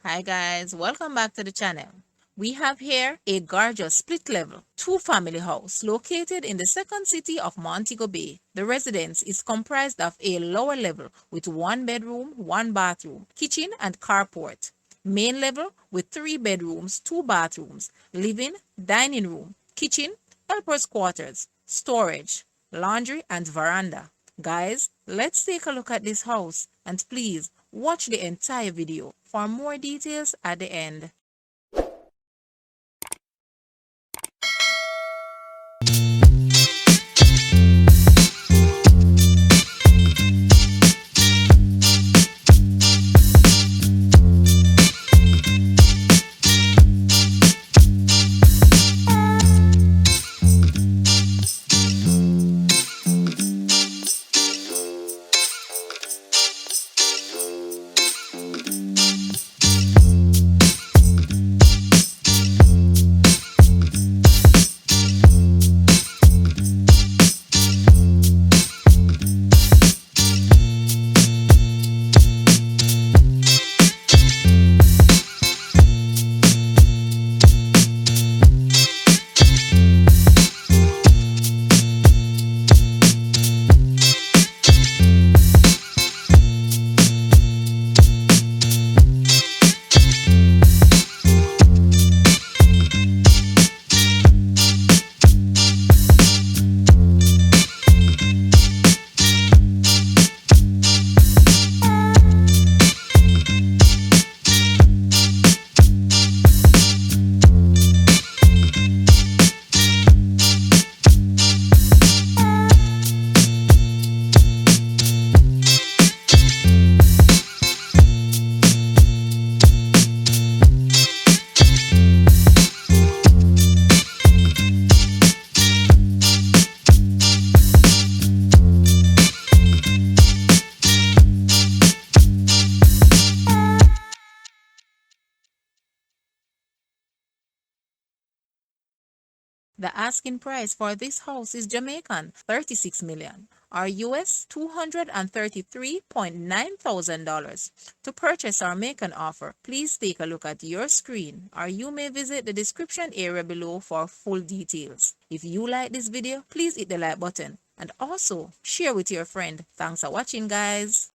Hi guys, welcome back to the channel. We have here a gorgeous split level two-family house located in the second city of Montego Bay. The residence is comprised of a lower level with one bedroom, one bathroom, kitchen and carport. Main level with 3 bedrooms, 2 bathrooms, living, dining room, kitchen, helper's quarters, storage, laundry and veranda. Guys, let's take a look at this house and please watch the entire video for more details at the end. The asking price for this house is Jamaican 36 million or US $233,900. To purchase or make an offer, please take a look at your screen or you may visit the description area below for full details. If you like this video, please hit the like button and also share with your friend. Thanks for watching guys.